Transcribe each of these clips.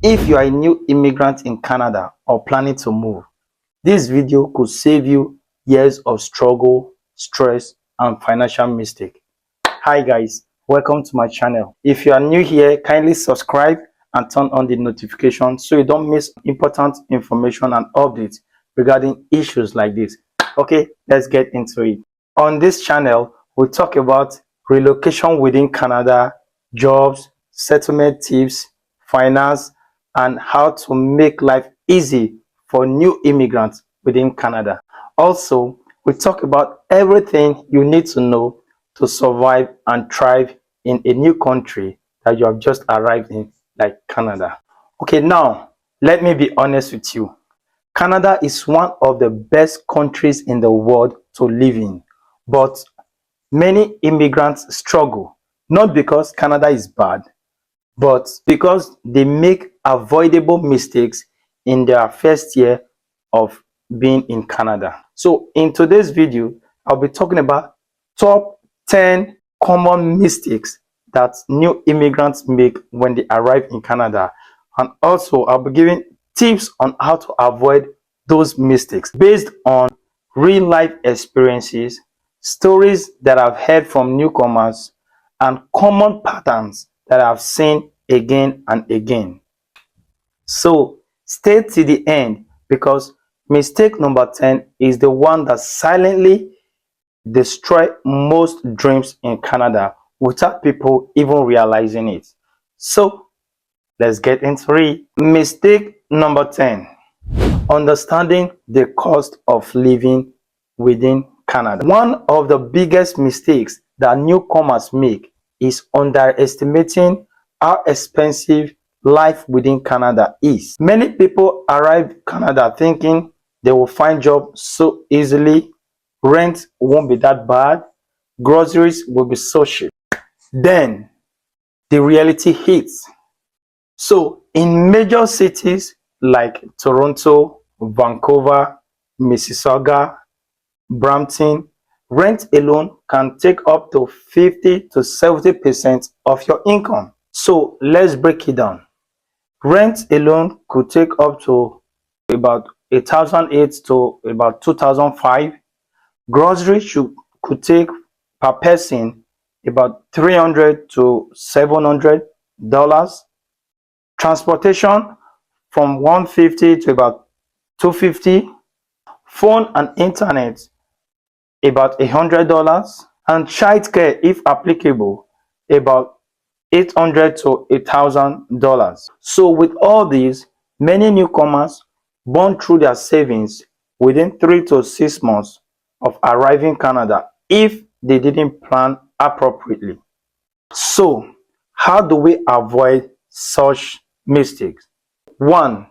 If you are a new immigrant in Canada or planning to move, this video could save you years of struggle, stress, and financial mistake. Hi guys, welcome to my channel. If you are new here, kindly subscribe and turn on the notification so you don't miss important information and updates regarding issues like this. Okay, let's get into it. On this channel, we talk about relocation within Canada, jobs, settlement tips, finance, and how to make life easy for new immigrants within Canada. Also, we talk about everything you need to know to survive and thrive in a new country that you have just arrived in, like Canada. Okay, now let me be honest with you. Canada is one of the best countries in the world to live in, but many immigrants struggle, not because Canada is bad, but because they make avoidable mistakes in their first year of being in Canada. So in today's video, I'll be talking about top 10 common mistakes that new immigrants make when they arrive in Canada. And also, I'll be giving tips on how to avoid those mistakes based on real life experiences, stories that I've heard from newcomers, and common patterns that I've seen again and again. So stay to the end, because mistake number 10 is the one that silently destroys most dreams in Canada without people even realizing it. So let's get into it. Mistake number 10: understanding the cost of living within Canada. One of the biggest mistakes that newcomers make is underestimating how expensive life within Canada is. Many people arrive in Canada thinking they will find jobs so easily, rent won't be that bad, groceries will be so cheap. Then the reality hits. So in major cities like Toronto, Vancouver, Mississauga, Brampton, rent alone can take up to 50 to 70% of your income. So let's break it down. Rent alone could take up to about 1,008 to about 2,005. Groceries could take per person about $300 to $700. Transportation from 150 to about 250. Phone and internet about $100, and childcare, if applicable, about $800 to $1,000. So with all these, many newcomers burn through their savings within 3 to 6 months of arriving in Canada if they didn't plan appropriately. So how do we avoid such mistakes? 1.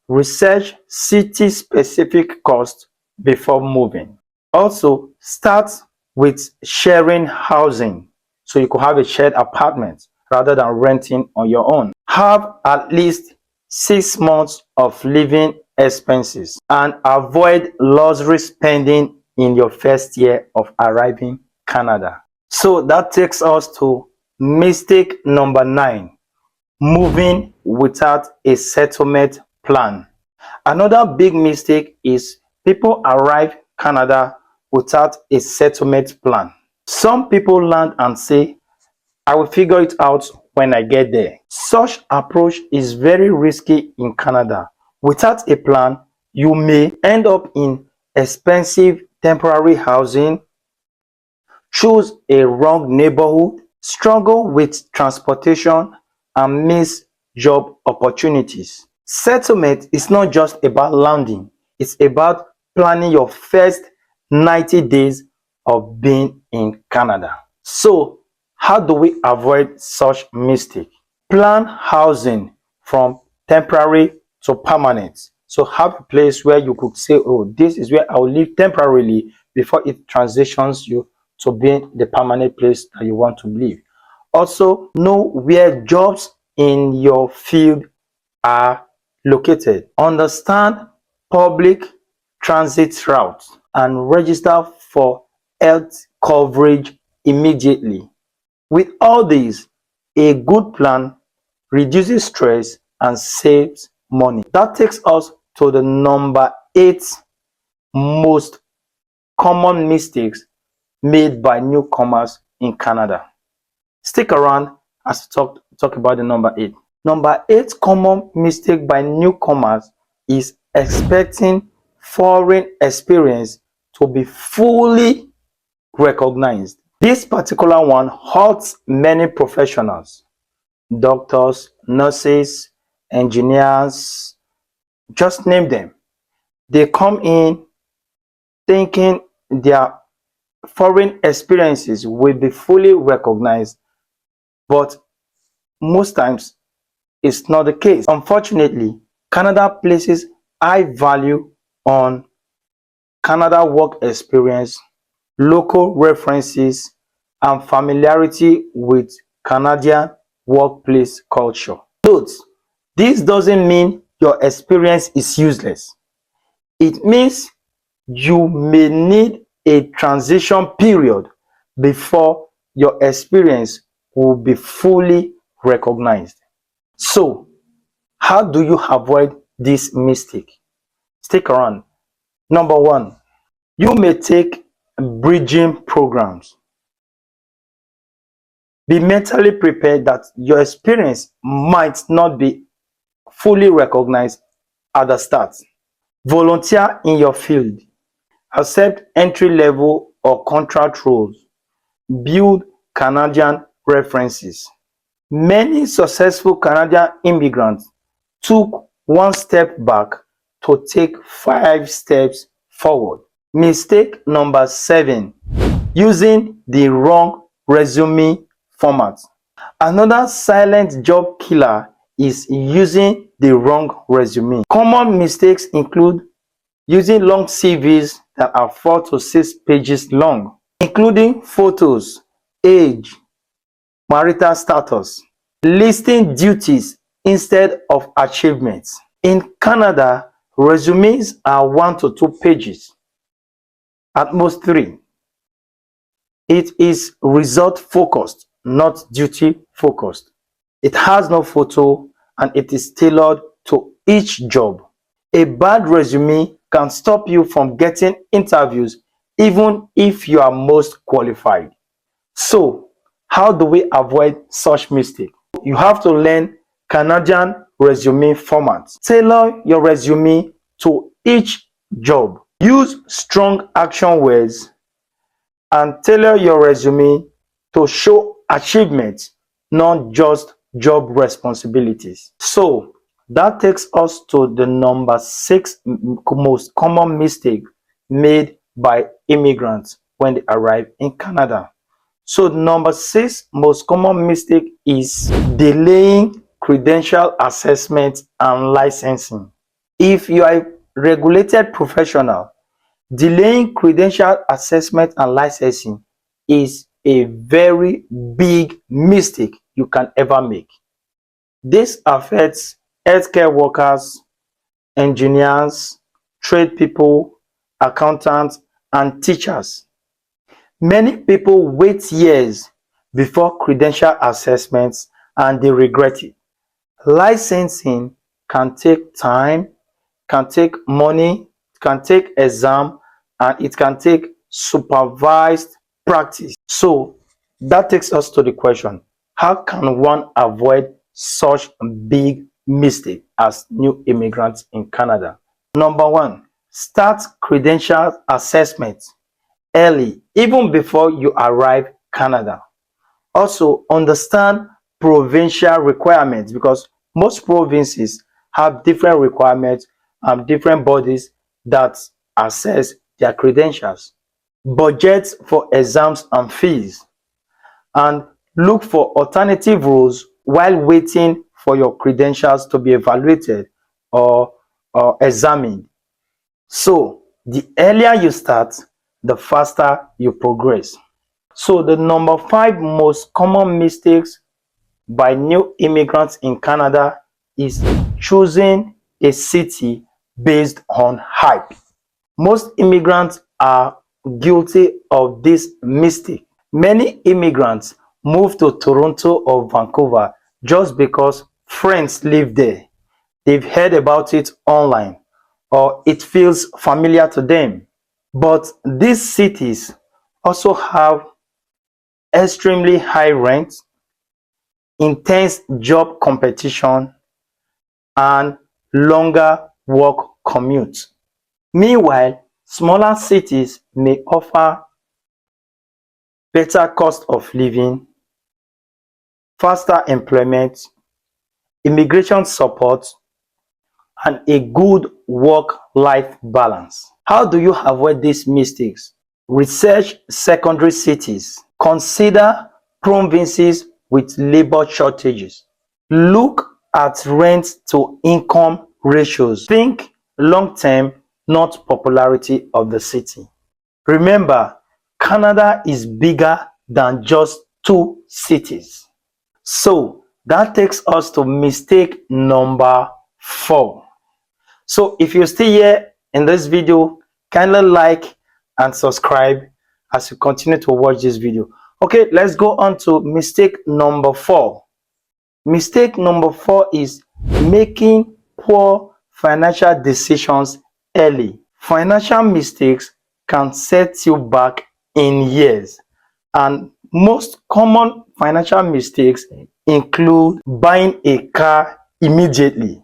Research city-specific costs before moving. Also, start with sharing housing, so you could have a shared apartment rather than renting on your own. Have at least 6 months of living expenses, and avoid luxury spending in your first year of arriving Canada. So that takes us to mistake number 9: moving without a settlement plan. Another big mistake is people arrive Canada without a settlement plan. Some people land and say, I will figure it out when I get there. Such approach is very risky in Canada. Without a plan, you may end up in expensive temporary housing, choose a wrong neighborhood, struggle with transportation, and miss job opportunities. Settlement is not just about landing, it's about planning your first 90 days of being in Canada. So, how do we avoid such mistake? Plan housing from temporary to permanent. So have a place where you could say, oh, this is where I will live temporarily before it transitions you to being the permanent place that you want to live. Also, know where jobs in your field are located. Understand public transit routes and register for health coverage immediately. With all these, a good plan reduces stress and saves money. That takes us to the number 8 most common mistakes made by newcomers in Canada. Stick around as we talk about the number 8. Number 8 common mistake by newcomers is expecting foreign experience to be fully recognized. This particular one hurts many professionals, doctors, nurses, engineers, just name them. They come in thinking their foreign experiences will be fully recognized, but most times it's not the case. Unfortunately, Canada places high value on Canada work experience, local references, and familiarity with Canadian workplace culture. Note, this doesn't mean your experience is useless. It means you may need a transition period before your experience will be fully recognized. So, how do you avoid this mistake? Stick around. Number 1, you may take bridging programs. Be mentally prepared that your experience might not be fully recognized at the start. Volunteer in your field. Accept entry-level or contract roles. Build Canadian references. Many successful Canadian immigrants took one step back to take 5 steps forward. Mistake number 7, using the wrong resume format. Another silent job killer is using the wrong resume. Common mistakes include using long CVs that are 4 to 6 pages long, including photos, age, marital status, listing duties instead of achievements. In Canada, resumes are 1 to 2 pages, at most 3. It is result focused, not duty focused. It has no photo and it is tailored to each job. A bad resume can stop you from getting interviews even if you are most qualified. So, how do we avoid such mistake? You have to learn Canadian resume format. Tailor your resume to each job. Use strong action words and tailor your resume to show achievements, not just job responsibilities. So that takes us to the number 6 most common mistake made by immigrants when they arrive in Canada. So number 6 most common mistake is delaying credential assessment and licensing. If you are a regulated professional, delaying credential assessment and licensing is a very big mistake you can ever make. This affects healthcare workers, engineers, trade people, accountants, and teachers. Many people wait years before credential assessments and they regret it. Licensing can take time, can take money, can take exam, and it can take supervised practice. So that takes us to the question, how can one avoid such big mistake as new immigrants in Canada? Number 1, start credential assessment early, even before you arrive Canada. Also, understand provincial requirements because most provinces have different requirements and different bodies that assess their credentials. Budget for exams and fees, and look for alternative routes while waiting for your credentials to be evaluated or examined. So the earlier you start, the faster you progress. So the number 5 most common mistakes by new immigrants in Canada is choosing a city based on hype. Most immigrants are guilty of this mistake. Many immigrants move to Toronto or Vancouver just because friends live there. they've heard about it online, or it feels familiar to them. But these cities also have extremely high rent, intense job competition, and longer work commute. Meanwhile, smaller cities may offer better cost of living, faster employment, immigration support, and a good work-life balance. How do you avoid these mistakes? Research secondary cities. Consider provinces with labor shortages. Look at rent to income ratios. Think long-term, not popularity of the city. Remember, Canada is bigger than just two cities. So that takes us to mistake number 4. So if you're still here in this video, kindly like and subscribe as you continue to watch this video. Okay, let's go on to mistake number 4. Mistake number 4 is making poor financial decisions early. Financial mistakes can set you back in years, and most common financial mistakes include buying a car immediately,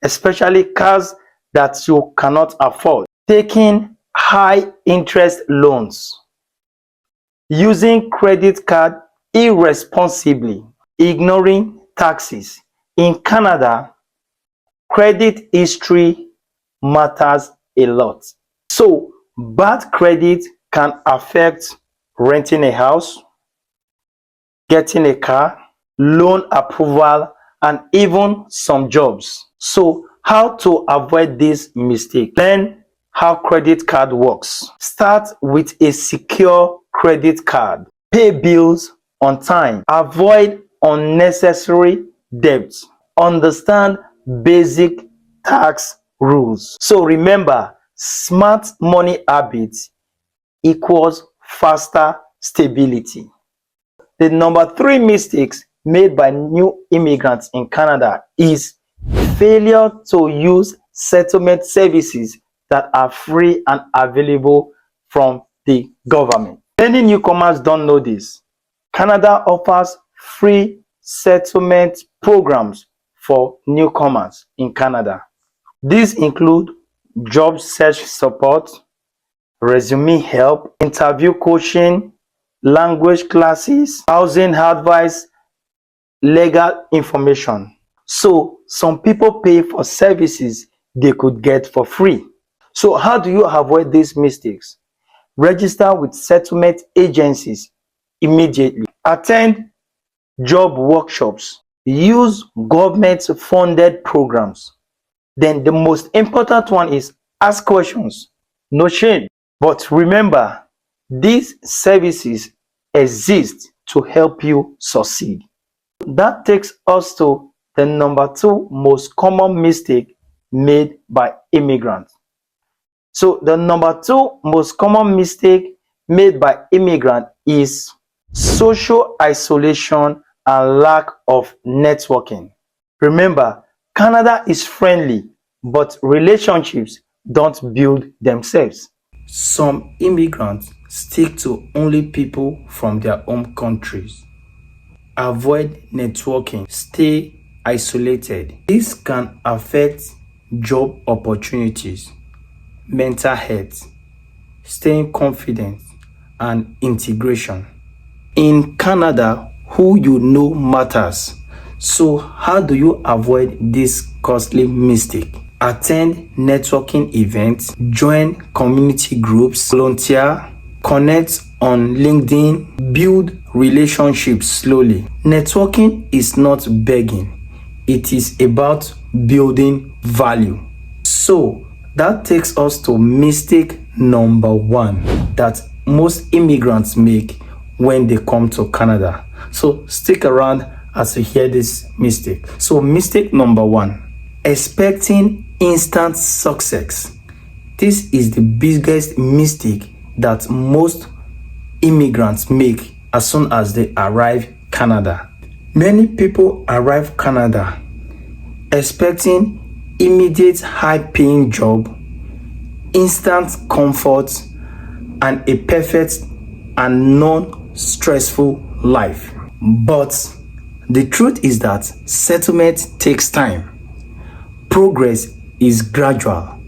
especially cars that you cannot afford, taking high interest loans, using credit card irresponsibly, ignoring taxes. In Canada, credit history matters a lot. So bad credit can affect renting a house, getting a car, loan approval, and even some jobs. So how to avoid this mistake? Learn how credit card works. Start with a secure credit card. Pay bills on time. Avoid unnecessary debts. Understand basic tax rules. So remember, smart money habits equals faster stability. The number 3 mistakes made by new immigrants in Canada is failure to use settlement services that are free and available from the government. Many newcomers don't know this. Canada offers free settlement programs for newcomers in Canada. These include job search support, resume help, interview coaching, language classes, housing advice, legal information. So some people pay for services they could get for free. So how do you avoid these mistakes? Register with settlement agencies immediately. Attend job workshops. Use government-funded programs. Then the most important one is ask questions. No shame. But remember, these services exist to help you succeed. That takes us to the number 2 most common mistake made by immigrants. So the number 2 most common mistake made by immigrants is social isolation and lack of networking. Remember, Canada is friendly, but relationships don't build themselves. Some immigrants stick to only people from their home countries. Avoid networking. Stay isolated. This can affect job opportunities, mental health, staying confident, and integration. In Canada, who you know matters. So how do you avoid this costly mistake? Attend networking events, join community groups, volunteer, connect on LinkedIn, build relationships slowly. Networking is not begging, it is about building value. So that takes us to mistake number 1 that most immigrants make when they come to Canada. So stick around as you hear this mistake. So mistake number 1, expecting instant success. This is the biggest mistake that most immigrants make as soon as they arrive Canada. Many people arrive Canada expecting immediate high-paying job, instant comfort, and a perfect and non-stressful life. But the truth is that settlement takes time. Progress is gradual.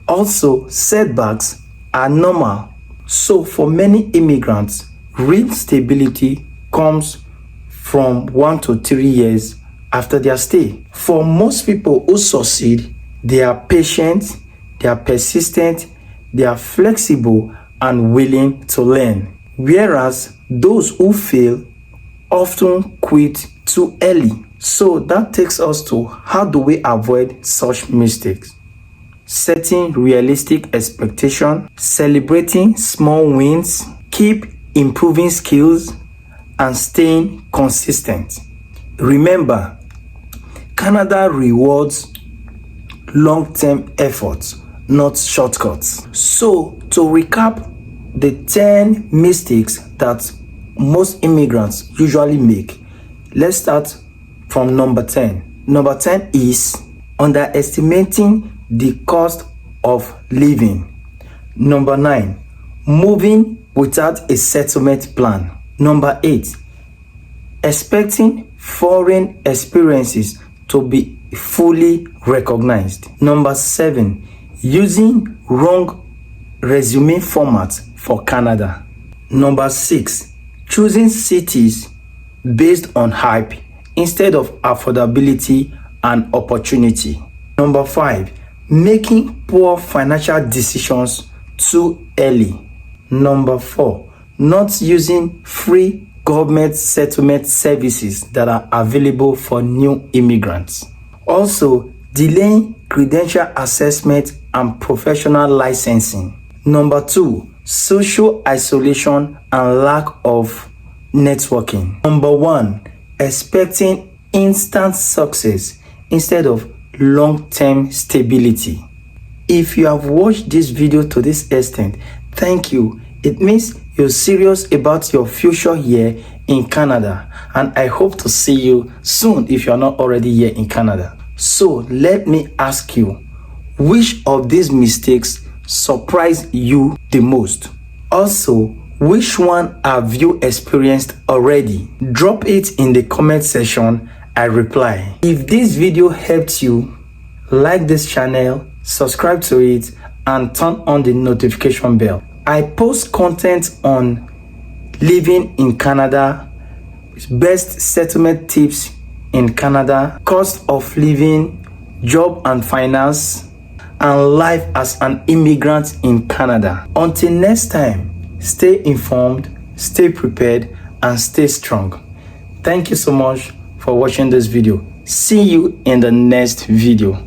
Also, setbacks are normal. So for many immigrants, real stability comes from 1 to 3 years after their stay. For most people who succeed, they are patient, they are persistent, they are flexible and willing to learn. Whereas those who fail often quit too early. So that takes us to how do we avoid such mistakes? Setting realistic expectations, celebrating small wins, keep improving skills, and staying consistent. Remember, Canada rewards long-term efforts, not shortcuts. So, to recap the 10 mistakes that most immigrants usually make, let's start from number 10. Number 10 is underestimating the cost of living. Number 9, moving without a settlement plan. Number 8, expecting foreign experiences to be fully recognized. Number 7, using wrong resume formats for Canada. Number 6, choosing cities based on hype instead of affordability and opportunity. Number 5, making poor financial decisions too early. Number 4, not using free government settlement services that are available for new immigrants. Also, delaying credential assessment and professional licensing. Number 2, social isolation and lack of networking. Number 1, expecting instant success instead of long-term stability. If you have watched this video to this extent, thank you. It means you're serious about your future here in Canada, and I hope to see you soon if you're not already here in Canada. So let me ask you, which of these mistakes surprised you the most? Also, which one have you experienced already? Drop it in the comment section. I reply. If this video helped you, like this channel, subscribe to it, and turn on the notification bell. I post content on living in Canada, best settlement tips in Canada, cost of living, job and finance, and life as an immigrant in Canada. Until next time, stay informed, stay prepared, and stay strong. Thank you so much for watching this video. See you in the next video.